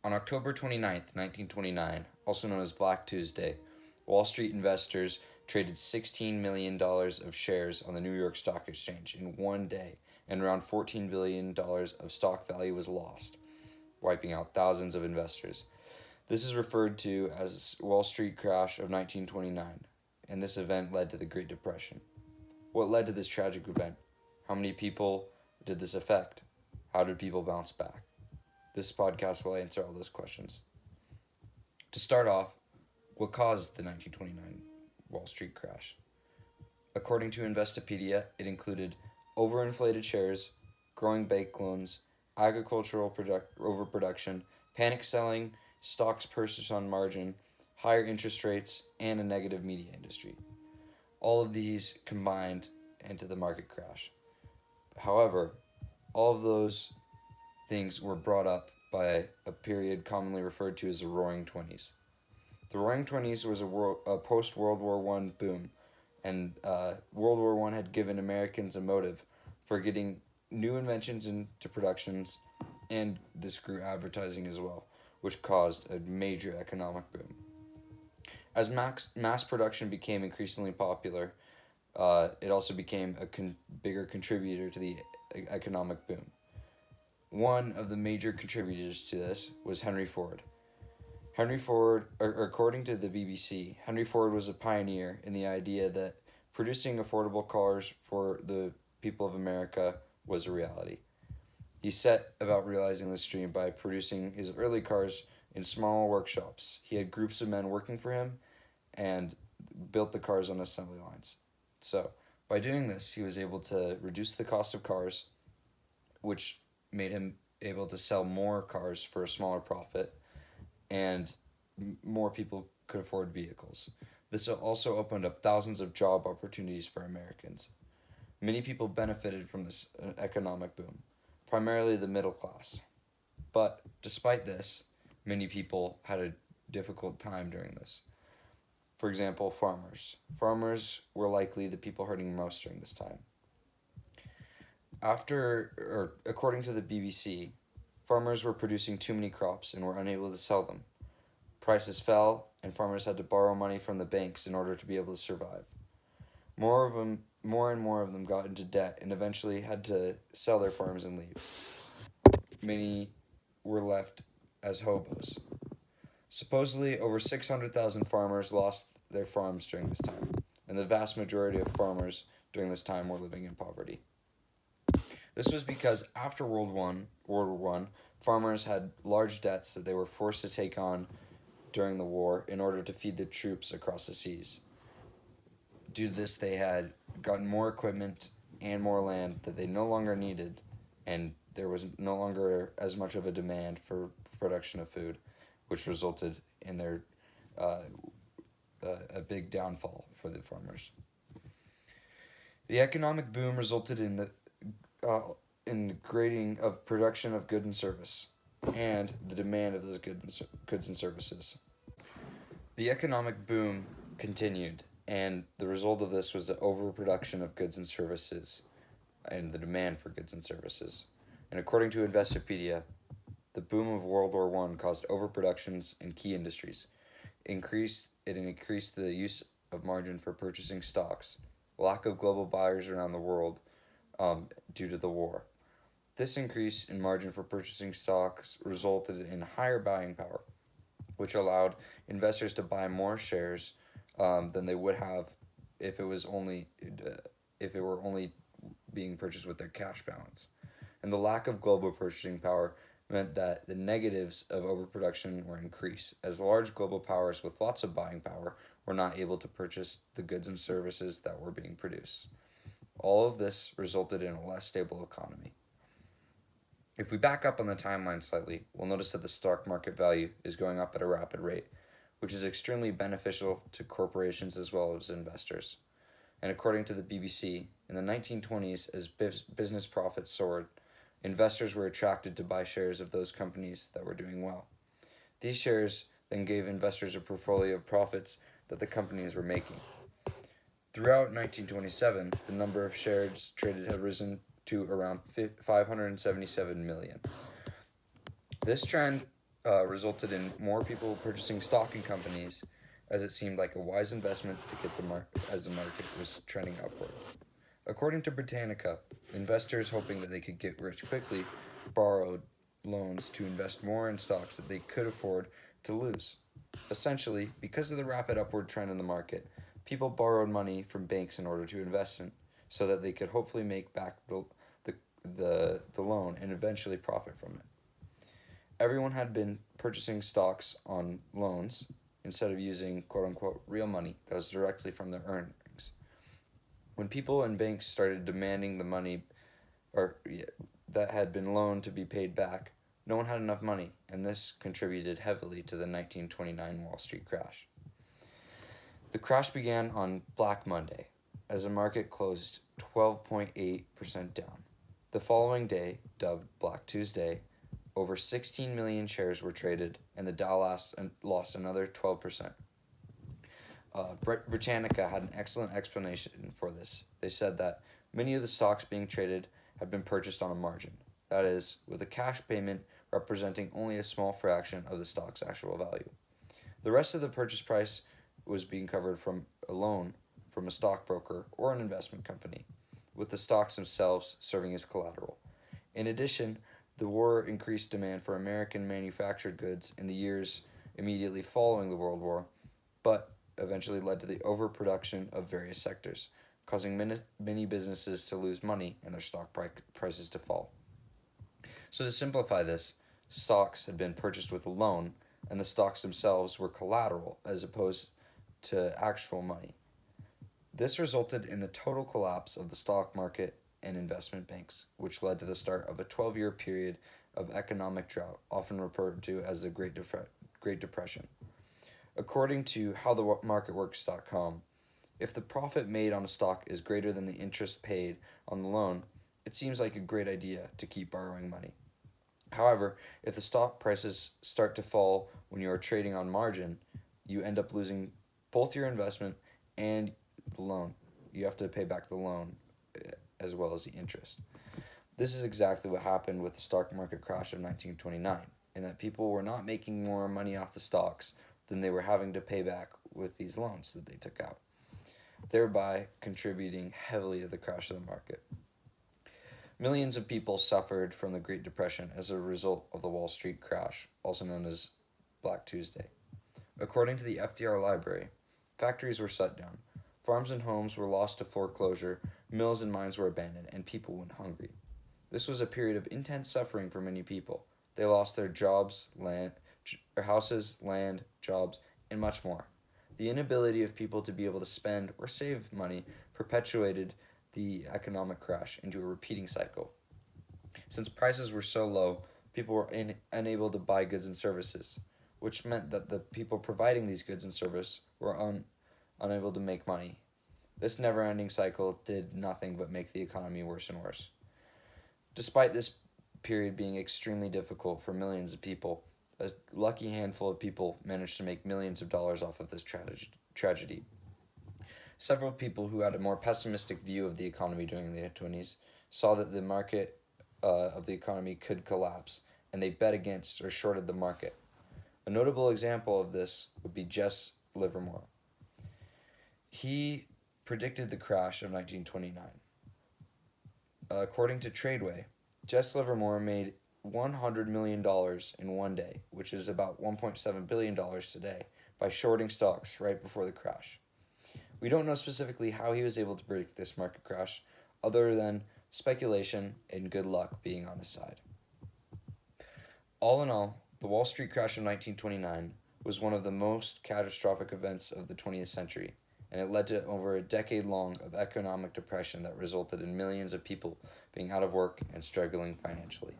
On October 29th, 1929, also known as Black Tuesday, Wall Street investors traded $16 million of shares on the New York Stock Exchange in one day, and around $14 billion of stock value was lost, wiping out thousands of investors. This is referred to as Wall Street crash of 1929, and this event led to the Great Depression. What led to this tragic event? How many people did this affect? How did people bounce back? This podcast will answer all those questions. To start off, what caused the 1929 Wall Street crash? According to Investopedia, it included overinflated shares, growing bank loans, agricultural overproduction, panic selling, stocks purchased on margin, higher interest rates, and a negative media industry. All of these combined into the market crash. However, all of those things were brought up by a period commonly referred to as the Roaring Twenties. The Roaring Twenties was a post-World War I boom, and World War I had given Americans a motive for getting new inventions into productions, and this grew advertising as well, which caused a major economic boom. As mass production became increasingly popular, it also became a bigger contributor to the economic boom. One of the major contributors to this was Henry Ford. According to the BBC, Henry Ford was a pioneer in the idea that producing affordable cars for the people of America was a reality. He set about realizing this dream by producing his early cars in small workshops. He had groups of men working for him and built the cars on assembly lines. So, by doing this, he was able to reduce the cost of cars, which made him able to sell more cars for a smaller profit, and more people could afford vehicles. This also opened up thousands of job opportunities for Americans. Many people benefited from this economic boom, primarily the middle class. But despite this, many people had a difficult time during this. For example, farmers. Farmers were likely the people hurting most during this time. According to the BBC, farmers were producing too many crops and were unable to sell them. Prices fell, and farmers had to borrow money from the banks in order to be able to survive. More and more of them got into debt and eventually had to sell their farms and leave. Many were left as hobos. Supposedly, over 600,000 farmers lost their farms during this time, and the vast majority of farmers during this time were living in poverty. This was because after World War I, farmers had large debts that they were forced to take on during the war in order to feed the troops across the seas. Due to this, they had gotten more equipment and more land that they no longer needed, and there was no longer as much of a demand for production of food, which resulted in their a big downfall for the farmers. The economic boom resulted in the grading of production of goods and service, and the demand of those goods and services. The economic boom continued, and the result of this was the overproduction of goods and services, and the demand for goods and services. And according to Investopedia, the boom of World War I caused overproductions in key industries. It increased the use of margin for purchasing stocks, lack of global buyers around the world due to the war. This increase in margin for purchasing stocks resulted in higher buying power, which allowed investors to buy more shares than they would have if it were only being purchased with their cash balance. And the lack of global purchasing power meant that the negatives of overproduction were increased, as large global powers with lots of buying power were not able to purchase the goods and services that were being produced. All of this resulted in a less stable economy. If we back up on the timeline slightly, we'll notice that the stock market value is going up at a rapid rate, which is extremely beneficial to corporations as well as investors. And according to the BBC, in the 1920s, as business profits soared, investors were attracted to buy shares of those companies that were doing well. These shares then gave investors a portfolio of profits that the companies were making. Throughout 1927, the number of shares traded had risen to around 577 million. This trend resulted in more people purchasing stock in companies, as it seemed like a wise investment to get as the market was trending upward. According to Britannica, investors hoping that they could get rich quickly borrowed loans to invest more in stocks that they could afford to lose. Essentially, because of the rapid upward trend in the market, people borrowed money from banks in order to invest in, so that they could hopefully make back the, the loan and eventually profit from it. Everyone had been purchasing stocks on loans instead of using quote unquote real money that was directly from their earnings. When people and banks started demanding the money or yeah, that had been loaned to be paid back, no one had enough money, and this contributed heavily to the 1929 Wall Street crash. The crash began on Black Monday, as the market closed 12.8% down. The following day, dubbed Black Tuesday, over 16 million shares were traded, and the Dow lost another 12%. Britannica had an excellent explanation for this. They said that many of the stocks being traded had been purchased on a margin, that is, with a cash payment representing only a small fraction of the stock's actual value. The rest of the purchase price was being covered from a loan from a stockbroker or an investment company, with the stocks themselves serving as collateral. In addition, the war increased demand for American manufactured goods in the years immediately following the World War, but eventually led to the overproduction of various sectors, causing many businesses to lose money and their stock prices to fall. So to simplify this, stocks had been purchased with a loan, and the stocks themselves were collateral as opposed to actual money. This resulted in the total collapse of the stock market and investment banks, which led to the start of a 12-year period of economic drought, often referred to as the Great Depression. According to HowTheMarketWorks.com, if the profit made on a stock is greater than the interest paid on the loan, it seems like a great idea to keep borrowing money. However, if the stock prices start to fall when you are trading on margin, you end up losing both your investment and the loan. You have to pay back the loan as well as the interest. This is exactly what happened with the stock market crash of 1929, in that people were not making more money off the stocks than they were having to pay back with these loans that they took out, thereby contributing heavily to the crash of the market. Millions of people suffered from the Great Depression as a result of the Wall Street crash, also known as Black Tuesday. According to the FDR Library, factories were shut down, farms and homes were lost to foreclosure, mills and mines were abandoned, and people went hungry. This was a period of intense suffering for many people. They lost their jobs, houses, land, jobs, and much more. The inability of people to be able to spend or save money perpetuated the economic crash into a repeating cycle. Since prices were so low, people were unable to buy goods and services, which meant that the people providing these goods and services were unable to make money. This never-ending cycle did nothing but make the economy worse and worse. Despite this period being extremely difficult for millions of people, a lucky handful of people managed to make millions of dollars off of this tragedy. Several people who had a more pessimistic view of the economy during the 20s saw that the market of the economy could collapse, and they bet against or shorted the market. A notable example of this would be Jess Livermore. He predicted the crash of 1929. According to Tradeway, Jess Livermore made $100 million in one day, which is about $1.7 billion today, by shorting stocks right before the crash. We don't know specifically how he was able to predict this market crash, other than speculation and good luck being on his side. All in all, the Wall Street crash of 1929 was one of the most catastrophic events of the 20th century, and it led to over a decade long of economic depression that resulted in millions of people being out of work and struggling financially.